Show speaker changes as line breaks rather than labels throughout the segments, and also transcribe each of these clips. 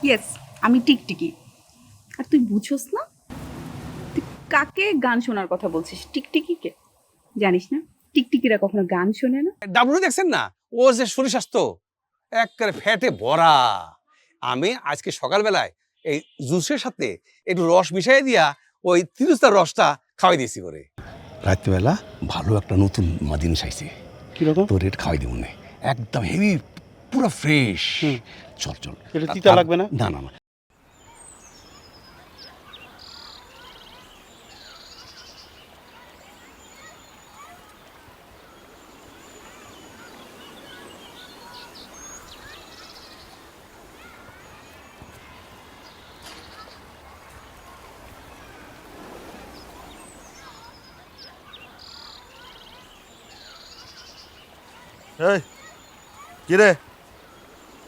Yes, আমি টিকটিকি। আর তুই বুঝছস না? তুই কাকে গান শোনার কথা বলছিস? টিকটিকিকে জানিস না? টিকটিকিরা কখনো গান শোনে না।
ডাবলু দেখছেন না, ও যে শরীর স্বাস্থ্য একেবারে ফ্যাটে ভরা। আমি আজকে সকালবেলায় এই জুসের সাথে একটু রস মিশাই দিয়া ওই তিরুস্তার রসটা খাওয়াই দিয়েছি করে। রাত্রিবেলা ভালো একটা নতুন জিনিস আইছে।
কিরকম?
তো রেট খাওয়াই দিব না, একদম হেভি, পুরো ফ্রেশ। চল চল।
এটা তিতা লাগবে না?
না না না।
এই কি রে,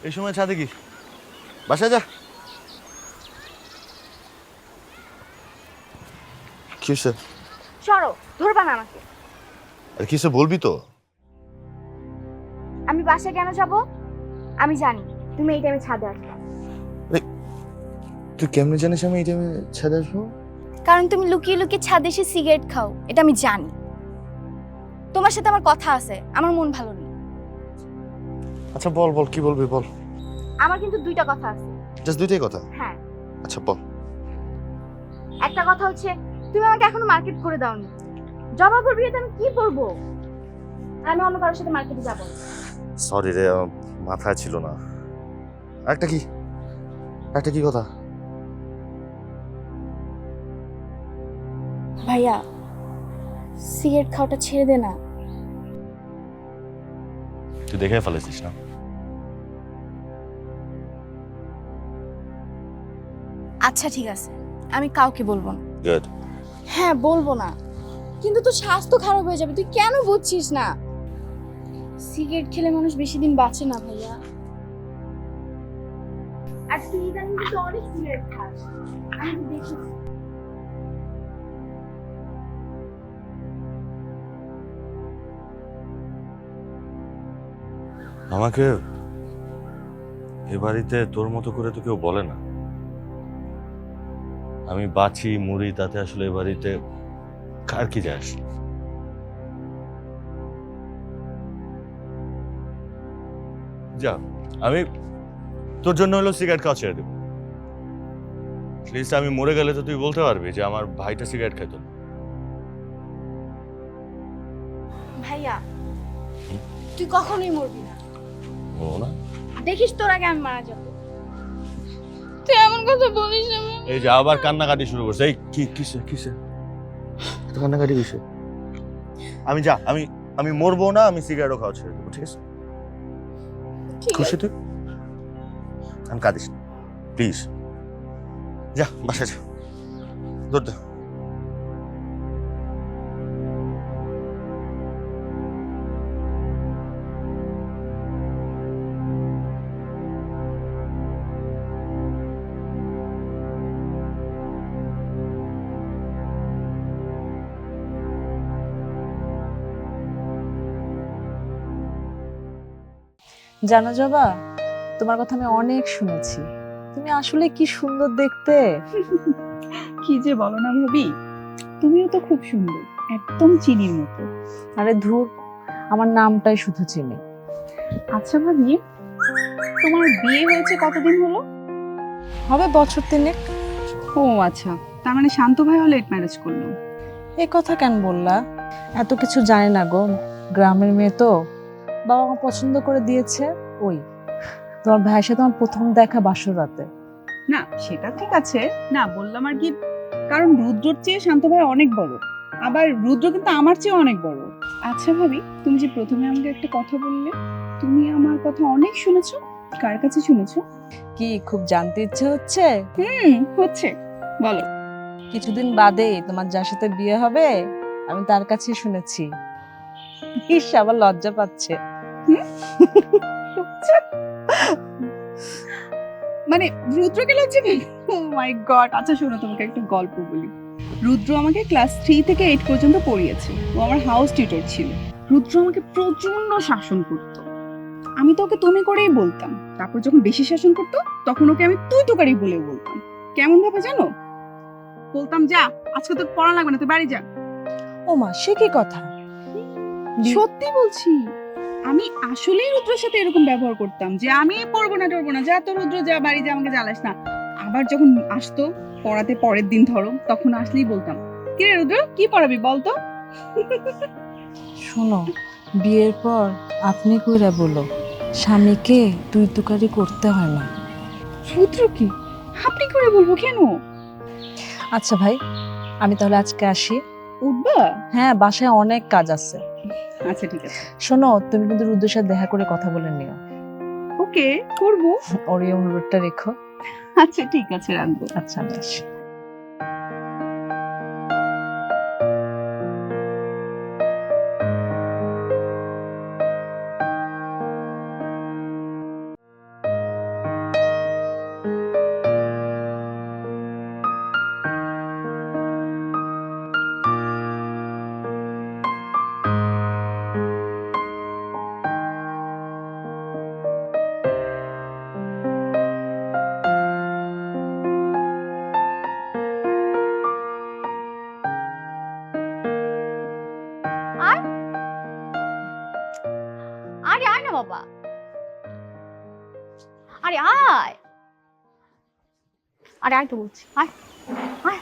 এই সময় ছাদে কি? বাসায় যা। কি হয়েছে?
সরো, ধরবা না আমাকে।
আর কি হয়েছে বলবি তো?
আমি বাসায় কেন যাব? আমি জানি তুমি এই টাইমে ছাদে আসবে,
তুই কেমনে জানিস আমি এই টাইমে ছাদে আসবো?
কারণ তুমি লুকিয়ে লুকিয়ে ছাদে এসে সিগারেট খাও, এটা আমি জানি। তোমার সাথে আমার কথা আছে, আমার মন ভালো নেই।
আচ্ছা বল বল, কি বলবি বল।
আমার কিন্তু দুইটা কথা আছে।
জাস্ট দুইটাই কথা?
হ্যাঁ।
আচ্ছা বল।
একটা কথা হচ্ছে, তুমি আমাকে এখনো মার্কেট করে দাওনি। জবাবের বিয়েতে আমি কি করবো? আমি অন্য কারোর সাথে মার্কেটে যাবো না।
সরি রে, আমার মাথায় ছিল না। একটা কি, একটা কি কথা?
ভাইয়া, সিগারেট খাওয়াটা ছেড়ে দে না।
তুই দেখে ফেলেছিস না?
আচ্ছা ঠিক আছে, আমি কাউকে বলবো না।
গুড।
হ্যাঁ বলবো না, কিন্তু তোর স্বাস্থ্য খারাপ হয়ে যাবে, তুই কেন বুঝছিস না? সিগারেট খেলে মানুষ বেশি দিন বাঁচে না ভাইয়া। আর তুই ইদানিং কিন্তু অনেক সিগারেট খাস, আমি তো দেখি।
আমাকে এ বাড়িতে তোর মতো করে তো কেউ বলে না। আমি বাঁচি মরি তাতে আসলে এ বাড়িতে কার কি যায় আসে? যা, আমি তোর জন্য হলো সিগারেট খাওয়া ছেড়ে দেবো। প্লিজ, আমি মরে গেলে তো তুই বলতে পারবি যে আমার ভাইটা সিগারেট খেত না।
ভাইয়া, তুই কখনোই মরবি না,
ও না,
দেখিস তোর আগে আমি মারা যাবো। তুই এমন কথা বলিস না।
এই যে আবার কান্নাকাটি শুরু করছে। এই কি কিসে কিসে এত কান্নাকাটি কিসে? আমি যা, আমি মরবো না, আমি সিগারেটও খাওয়া ছেড়ে দেবো, ঠিক আছে? খুশি তুই? আমি কাঁদিস না প্লিজ। যা বাসায় যা, দৌড় দে।
জানো জবা, তোমার কথা আমি অনেক শুনেছি। তুমি আসলে কি সুন্দর দেখতে।
কি যে বলো না ভাবি, তুমিও তো খুব সুন্দর, একদম চিনির মতো।
আরে ধুর, আমার নামটাই শুধু চিনি।
আচ্ছা ভাবি, তোমার বিয়ে হয়েছে কতদিন হলো?
হবে বছর তিনেক।
ও আচ্ছা, তার মানে শান্ত ভাইও লেট ম্যারেজ করলো।
এ কথা কেন বললা? এত কিছু জানি না গো, গ্রামের মেয়ে তো। বাবা মা পছন্দ করে দিয়েছে। ওই তোমার ভাইয়ের সাথে আমার প্রথম দেখা বাসর রাতে।
না সেটা ঠিক আছে, না বললাম আর কি, কারণ রুদ্রর চেয়ে শান্ত ভাই অনেক বড়, আবার রুদ্র কিন্তু আমার চেয়ে অনেক বড়। আচ্ছা ভাবি, তুমি যে প্রথমে আমাকে একটা কথা বললে, তুমি আমার কথা অনেক শুনেছো, কার কাছে শুনেছো?
কি খুব জানতে ইচ্ছে হচ্ছে?
হচ্ছে, বলো।
কিছুদিন বাদেই তোমার যার সাথে বিয়ে হবে আমি তার কাছেই শুনেছি। ইস, আবার লজ্জা পাচ্ছে।
মানে রুদ্রকে লজ্জা নেই? ও মাই গড। আচ্ছা শোনো, তোমাকে একটা গল্প বলি। রুদ্র আমাকে ক্লাস 3 থেকে 8 পর্যন্ত পড়িয়েছে, ও আমার হাউস টিউটর ছিল। রুদ্র আমাকে প্রচন্ড শাসন করত, আমি তো ওকে তুমি করেই বলতাম, তারপর যখন বেশি শাসন করতো তখন ওকে আমি তুই তোকারি বলে বলতাম। কেমন ভাবে জানো? বলতাম যা আজকে তোর পড়া লাগবে না, তুই বাড়ি যা।
ও মা, সে কি কথা?
সত্যি বলছি, আমি আসলেই রুদ্রের সাথে এরকম ব্যবহার করতাম যে আমি পড়বো না টড়বো না, যা তো রুদ্র যা বাড়ি যা, আমাকে জ্বালাস না। আবার যখন আসতো পড়াতে পরের দিন ধরো, তখন আসলেই বলতাম কি রে রুদ্র কি পড়াবি বলতো।
শোনো, বিয়ের পর আপনি কইরা বলো, স্বামীকে তুই তুকারি করতে হয় না।
রুদ্র কি আপনি করে বলবো কেন?
আচ্ছা ভাই, আমি তাহলে আজকে আসি।
উঠবা?
হ্যাঁ, বাসায় অনেক কাজ আছে।
আচ্ছা ঠিক আছে।
শোনো, তুমি কিন্তু রুদ্রের সাথে দেখা করে কথা বলে নিও।
ওকে করবো।
ওর এই অনুরোধটা রেখো।
আচ্ছা ঠিক আছে রাখবো।
আচ্ছা, আমি আসি।
আরে আয় না বাবা, আরে আয়, আরে আয় তো বলছি, আয় আয়।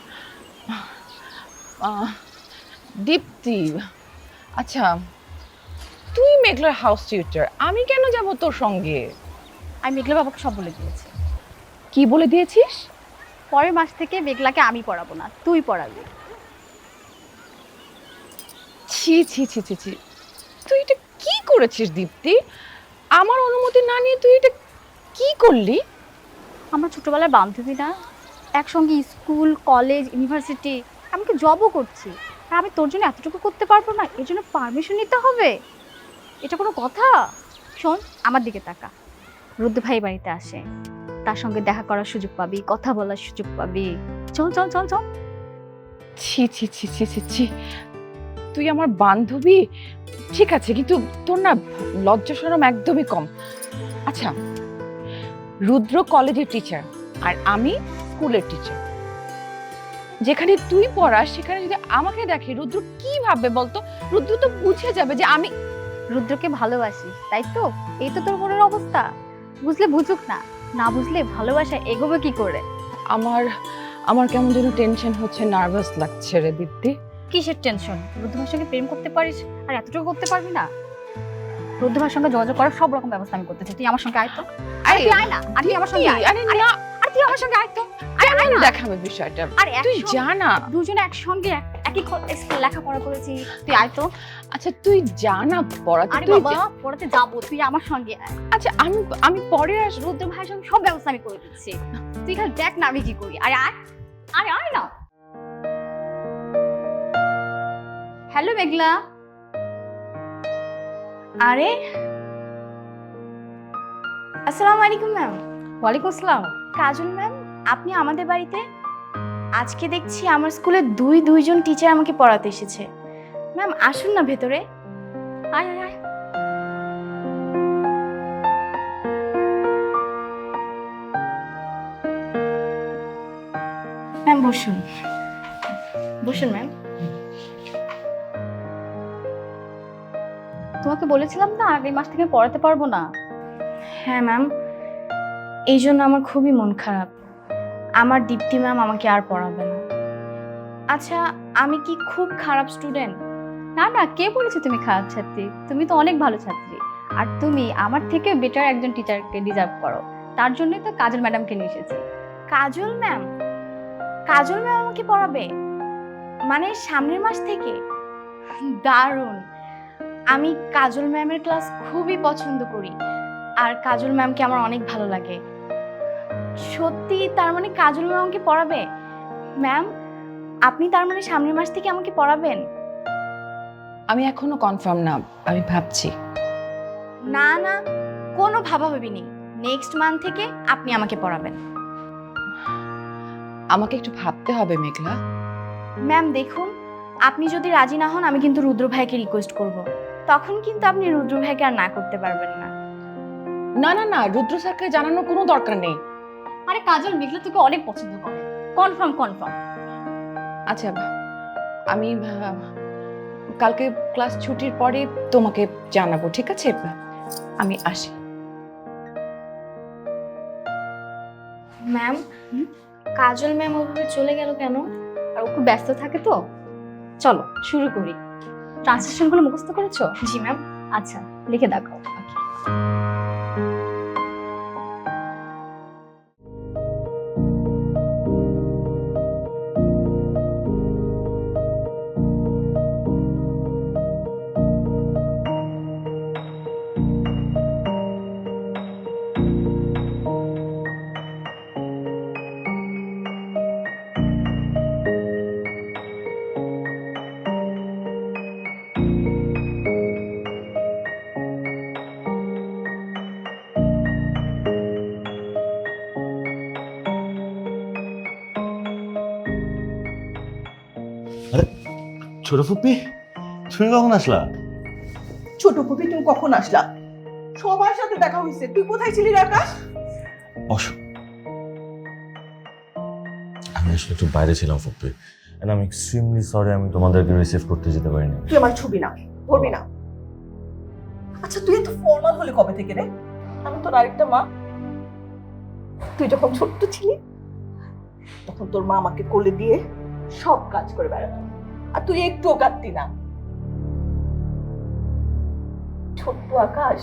দীপ্তি, আচ্ছা তুই মেঘলার হাউস টিউটর, আমি কেন যাব তোর সঙ্গে?
আমি মেঘলা বাবাকে সব বলে দিয়েছি।
কি বলে দিয়েছিস?
পরের মাস থেকে মেঘলাকে আমি পড়াবো না, তুই পড়াবি।
ছি ছি ছি ছি ছি, তুই এটা কি করেছিস দীপ্তি? আমার অনুমতি না নিয়ে তুই এটা কি করলি?
আমরা ছোটবেলার বান্ধবী না, একসঙ্গে স্কুল কলেজ ইউনিভার্সিটি, এমনকি জবও করছি। আর আমি তোর জন্য এতটুকু করতে পারবো না, এর জন্য পারমিশন নিতে হবে? এটা কোনো কথা? শোন আমার দিকে তাকা, রুদ্র ভাই বাড়িতে আসে, তার সঙ্গে দেখা করার সুযোগ পাবি, কথা বলার সুযোগ পাবি। চল চল চল চল।
ছি ছি ছি ছি ছি ছি, তুই আমার বান্ধবী ঠিক আছে, কিন্তু তোর না লজ্জা শরম একদমই কম। আচ্ছা, রুদ্র কলেজের টিচার আর আমি স্কুলের টিচার, যেখানে তুই পড়াস সেখানে যদি আমাকে দেখে রুদ্র কি ভাববে বলতো? রুদ্র তো বুঝে যাবে যে আমি
রুদ্রকে ভালোবাসি, তাই তো? এই তো তোর মনের অবস্থা। বুঝলে বুঝুক না, না বুঝলে ভালোবাসা এগোবে কি করে?
আমার আমার কেমন যেন টেনশন হচ্ছে, নার্ভাস লাগছে রে দীপ্তি।
কিসের টেনশন? রুদ্র ভাইয়ের সঙ্গে প্রেম করতে পারিস আর এতটুকু করতে পারবি না? রুদ্র ভাইয়ের সঙ্গে যোগাযোগ করার সব রকম ব্যবস্থা আমি করতেছি, তুই আমার সঙ্গে আয় তো। আরে তুই আয় না, আর তুই আমার সঙ্গে আয়।
আরে না,
আর তুই আমার সঙ্গে আয় তো। আরে আয় না,
দেখাবে বিষয়টা,
আরে
তুই যা না।
দুজনে একসঙ্গে একই স্কুলে লেখাপড়া করেছি, তুই আয় তো।
আচ্ছা তুই যা না পড়াতে,
আরে
তুই
বাবা পড়াতে যাবো, তুই আমার সঙ্গে আয়।
আচ্ছা আমি আমি পরে আসবো।
রুদ্র ভাইয়ের সঙ্গে সব ব্যবস্থা আমি করে দিচ্ছি, তুই খালি দেখ না আমি কি করি। আরে আয়, আরে আয় না। হ্যালো মেঘলা। আরে আসসালামু আলাইকুম ম্যাম। ওয়ালাইকুম আসসালাম। কাজল ম্যাম, আপনি আমাদের বাড়িতে? আজকে দেখছি আমার স্কুলে দুইজন টিচার আমাকে পড়াতে এসেছে। ম্যাম আসুন না ভেতরে। আয় আয় আয়। ম্যাম বসুন, বসুন ম্যাম। তোমাকে বলেছিলাম না আগামী মাস থেকে পড়াতে পারবো না। হ্যাঁ ম্যাম, এই জন্য আমার খুবই মন খারাপ। আমার দীপ্তি ম্যাম আমাকে আর পড়াবে না। আচ্ছা আমি কি খুব খারাপ স্টুডেন্ট? না না, কে বলেছে তুমি খারাপ ছাত্রী? তুমি তো অনেক ভালো ছাত্রী, আর তুমি আমার থেকে বেটার একজন টিচারকে ডিজার্ভ করো। তার জন্যই তো কাজল ম্যাডামকে নিয়ে এসেছি। কাজল ম্যাম? কাজল ম্যাম আমাকে পড়াবে মানে সামনের মাস থেকে? দারুণ। আমি কাজল ম্যামের ক্লাস খুবই পছন্দ করি, আর কাজল ম্যামকে আমার অনেক ভালো লাগে। সত্যি? তার মানে কাজল ম্যাম আমাকে পড়াবে? ম্যাম আপনি তার মানে সামনের মাস থেকে আমাকে পড়াবেন?
আমি এখনো কনফার্ম না, আমি ভাবছি।
না না, কোনো ভাবাভাবি নেই, নেক্সট মান্থ থেকে আপনি আমাকে পড়াবেন।
আমাকে একটু ভাবতে হবে মেঘলা।
ম্যাম দেখুন, আপনি যদি রাজি না হন আমি কিন্তু রুদ্র ভাইকে রিকোয়েস্ট করব, তখন কিন্তু আপনি রুদ্র ভাইকে আর না করতে পারবেন না।
না না না, রুদ্র স্যারকে জানানোর কোনো দরকার নেই।
আরে কাজল মেঘলা তোকে অনেক পছন্দ করে, কনফার্ম কনফার্ম।
আচ্ছা, আমি কালকে ক্লাস ছুটির পরে তোমাকে জানাবো, ঠিক আছে? আমি আসি।
ম্যাম, কাজল ম্যাম ওভাবে চলে গেল কেন? আর ও খুব ব্যস্ত থাকে তো। চলো শুরু করি। ট্রান্সলেশনগুলো মুখস্থ করেছো? জি ম্যাম। আচ্ছা, লিখে দেখাও।
ছোট ফুপি, তুমি কখন আসলা?
ছোট ফুপি তুমি কখন আসলা? সবার সাথে দেখা হয়েছে, তুই কোথায় ছিলি রে আকাশ?
আমি আসলে একটু বাইরে ছিলাম ফুপি, এন্ড আমি এক্সট্রিমলি সরি আমি তোমাদেরকে রিসিভ করতে যেতে পারিনি।
তুই আমার ছবি না ধরবি না। আচ্ছা তুই এত ফর্মাল হলে কবে থেকে রে? আমি তোর আরেকটা মা। তুই যখন ছোট্ট ছিলি তখন তোর মা আমাকে কোলে দিয়ে সব কাজ করে বেড়াতো, আর তুই একটুও কাঁদতি না। ছোট্ট আকাশ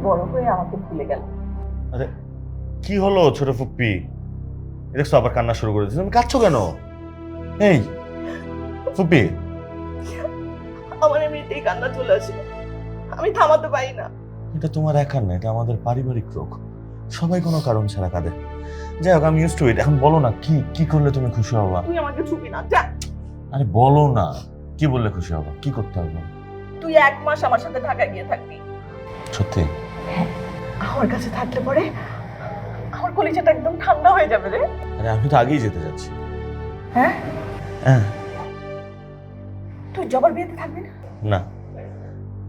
বড় হয়ে আমাকে ভুলে গেল।
আরে কি হলো ছোট ফুপি? দেখছো আবার কান্না শুরু করে দিয়েছো, তুমি কাঁদছো কেন? এই ফুপি,
আমার এমনিতেই কান্না চলে আসে, আমি থামাতে পারি না।
এটা তোমার একার না, এটা আমাদের পারিবারিক রোগ। সবাই কোনো কারণ ছাড়া কাঁদে। যাই হোক, আমি ইউজড টু ইট। এখন বলো না, কি কি করলে তুমি খুশি হবা?
তুই আমাকে ছুবি না, যা।
আরে বলো না, কি বললে খুশি হবা? কি করতে হবে?
তুই 1 মাস আমার সাথে ঢাকায় গিয়ে থাকবি।
সত্যি?
আমার কাছে থাকলে পরে আমার কলিজাটা একদম ঠান্ডা হয়ে যাবে রে।
আরে আমি তো আগেই যেতে যাচ্ছি।
হ্যাঁ,
হ্যাঁ।
তুই জবার বিয়েতে থাকবি না?
না,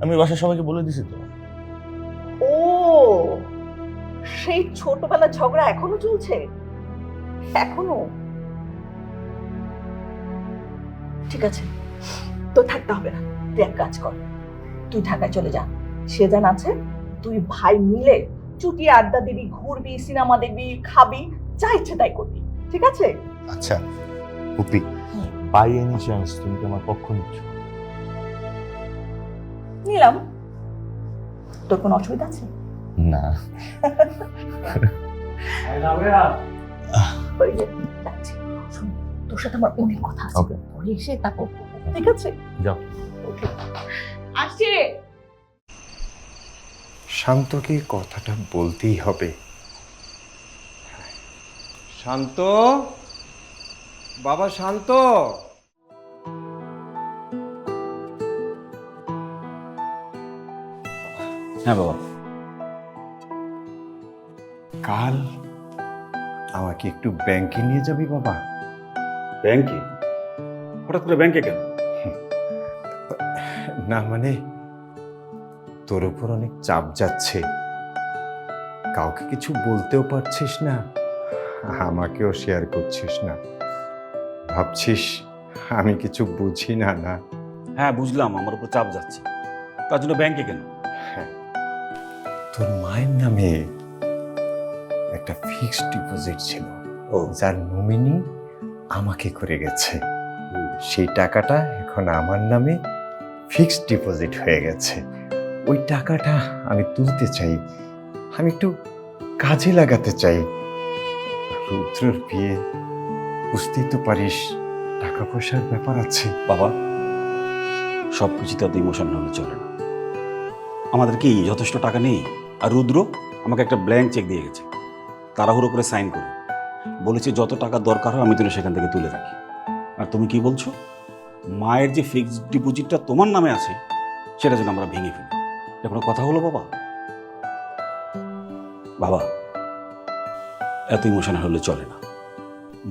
আমি বাসার সবাইকে বলে দিছি তো।
ও, সেই ছোটবেলার ঝগড়া এখনো চলছে? এখনো? ঠিক আছে, তো থাকতে হবে না। তুই এক কাজ কর, তুই ঢাকায় চলে যা। সেজান আছে, তুই ভাই মিলে চুটিয়ে আড্ডা দিবি, ঘুরবি, সিনেমা দেখবি, খাবি, যা ইচ্ছে তাই করবি। ঠিক আছে?
আচ্ছা পুপি, বাই এনি চান্স তুমি কি আমার পক্ষ নিচ্ছ?
নিলাম। তোর কোনো অসুবিধা আছে?
না।
ওই যে, যাচ্ছি। শোন, তোর সাথে আমার অনেক কথা আছে।
Okay.
পরে এসে তারপর ঠিক আছে?
যাও।
ওকে, আসছি।
শান্তকে কথাটা বলতেই হবে। শান্ত, বাবা শান্ত।
হ্যাঁ বাবা।
কাল আমাকে একটু ব্যাংকে নিয়ে যাবি বাবা?
ব্যাংকে? হঠাৎ করে ব্যাংকে কেন?
না মানে তোর উপর অনেক চাপ যাচ্ছে, কাউকে কিছু বলতেও পারছিস না, আমাকেও শেয়ার করছিস না, ভাবছিস আমি কিছু বুঝি না। না
হ্যাঁ বুঝলাম, আমার উপর চাপ যাচ্ছে, তার জন্য ব্যাংকে কেন?
তোর মায়ের নামে একটা ফিক্সড ডিপোজিট ছিল, যার নমিনি আমাকে করে গেছে। সেই টাকাটা এখন আমার নামে ফিক্সড ডিপোজিট হয়ে গেছে। ওই টাকাটা আমি তুলতে চাই, আমি একটু কাজে লাগাতে চাই। রুদ্রর বিয়ে, বুঝতেই তো পারিস টাকা পয়সার ব্যাপার আছে।
বাবা, সব কিছুতে এত ইমোশন হলে চলে না। আমাদের কি যথেষ্ট টাকা নেই? আর রুদ্র আমাকে একটা ব্ল্যাঙ্ক চেক দিয়ে গেছে, তাড়াহুড়ো করে সাইন করে বলেছে যত টাকা দরকার হয় আমি তুলে সেখান থেকে তুলে রাখি। আর তুমি কি বলছো? মায়ের যে ফিক্সড ডিপোজিটটা তোমার নামে আছে সেটা যেন আমরা ভেঙে ফেলি। এটা কোনো কথা হলো বাবা? বাবা, এত ইমোশনাল হলে চলে না।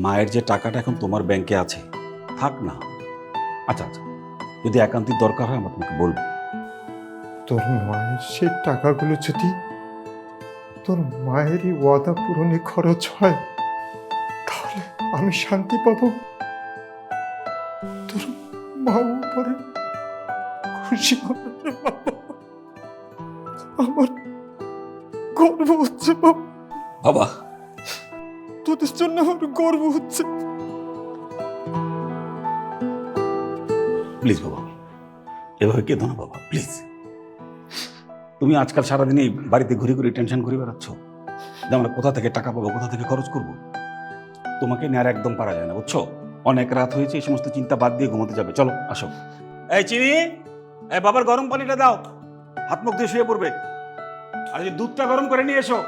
মায়ের যে টাকাটা এখন তোমার ব্যাংকে আছে থাক না। আচ্ছা আচ্ছা, যদি একান্তিক দরকার হয় আমরা তোমাকে বলবো।
তোর মায়ের সেই টাকাগুলো যদি তোর মায়েরই ওয়াদা পূরণে খরচ হয় তাহলে আমি শান্তি পাবো, তোর মা উপরে খুশি হবে বাবা। আমার গর্ব হচ্ছে বাবা,
বাবা
তোদের জন্য আমার গর্ব হচ্ছে।
প্লিজ বাবা, এভাবে কেঁদো না বাবা, প্লিজ। তুমি আজকাল সারাদিন এই বাড়িতে ঘুরে ঘুরে টেনশন করে বেড়াচ্ছ যে আমরা কোথা থেকে টাকা পাবো, কোথা থেকে খরচ করব। তোমাকে নেয়ার একদম পারা যায় না, বুঝছো? অনেক রাত হয়েছে, এই সমস্ত চিন্তা বাদ দিয়ে ঘুমোতে যাবে। চলো আসো। এই চিনি, এই বাবার গরম পানিটা দাও, হাত মুখ দিয়ে শুয়ে পড়বে। আর এই দুধটা গরম করে নিয়ে এসো।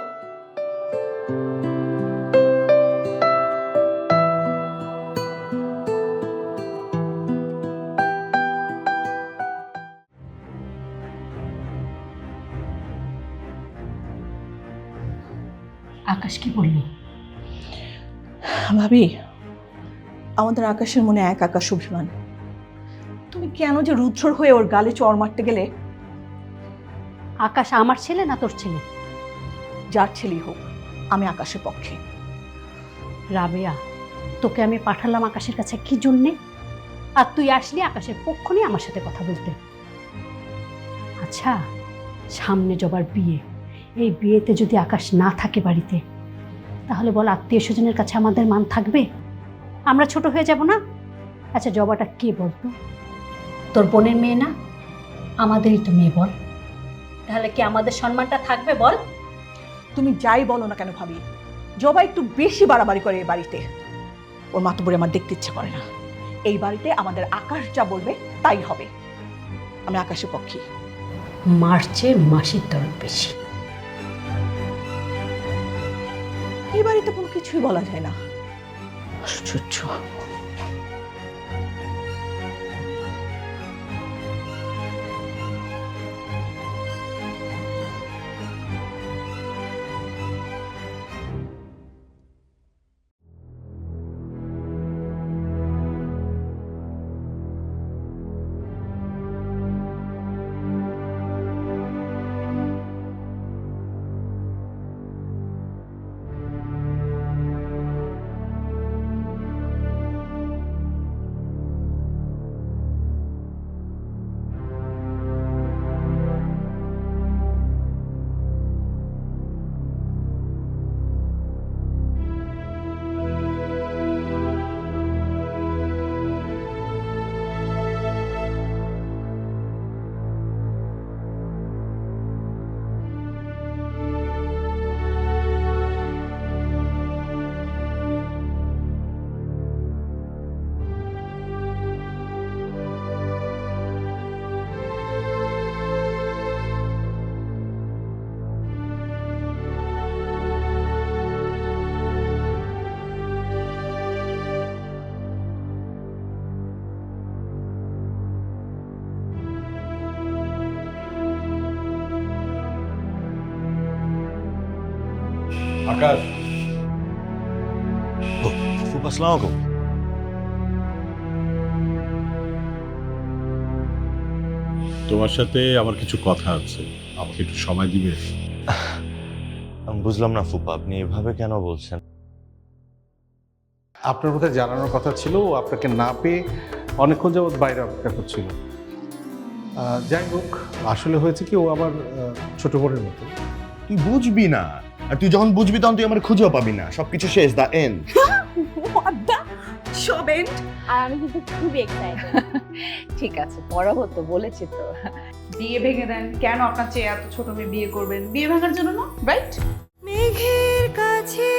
আকাশ কি বললো?
ভাবি, আমাদের আকাশের মনে এক আকাশ অভিমান। তুমি কেন যে রুদ্রর হয়ে ওর গালে চড় মারতে গেলে?
আকাশ আমার ছেলে না তোর ছেলে?
যার ছেলেই হোক, আমি আকাশের পক্ষে।
রাবেয়া, তোকে আমি পাঠালাম আকাশের কাছে কি জন্যে? আর তুই আসলি আকাশের পক্ষ নিয়ে আমার সাথে কথা বলতে। আচ্ছা, সামনে জবার বিয়ে, এই বিয়েতে যদি আকাশ না থাকে বাড়িতে, তাহলে বল আত্মীয় স্বজনের কাছে আমাদের মান থাকবে? আমরা ছোট হয়ে যাব না? আচ্ছা, জবাটা কে বলতো? তোর বোনের মেয়ে না? আমাদেরই তো মেয়ে, বল। তাহলে কি আমাদের সম্মানটা থাকবে বল?
তুমি যাই বলো না কেন ভাবি, জবা একটু বেশি বাড়াবাড়ি করে এই বাড়িতে। ওর মাতব্বরি আমার দেখতে ইচ্ছে করে না। এই বাড়িতে আমাদের আকাশ যা বলবে তাই হবে। আমি আকাশের পক্ষে।
মার্চে মাসির দরদ বেশি।
এই বাড়িতে কোনো কিছুই বলা যায় না। আশ্চর্য।
আকাশ, ফুপা আসসালামু আলাইকুম।
তোমার সাথে আমার কিছু কথা আছে, আমাকে একটু সময় দিবে?
আমি বুঝলাম না ফুপা, আপনি এভাবে কেন বলছেন?
আপনার মধ্যে জানানোর কথা ছিল, ও আপনাকে না পেয়ে অনেকক্ষণ যাবৎ বাইরে অপেক্ষা করছিল। যাই হোক, আসলে হয়েছে কি, ও আমার ছোট বোনের মতো।
তুই বুঝবি না, আর তুই যখন বুঝবি তখন তুই আমার খুঁজেও পাবি না। সবকিছু শেষ, দা এন্ড।
সব এন্ড।
আর আমি কিন্তু খুবই এক্সাইটেড।
ঠিক আছে, পড়াবো তো, বলেছি তো।
বিয়ে ভেঙে দেন কেন? আপনার চেয়ে এত ছোট মেয়ে বিয়ে করবেন বিয়ে ভাঙার জন্য না, রাইট?
মেঘের কাছে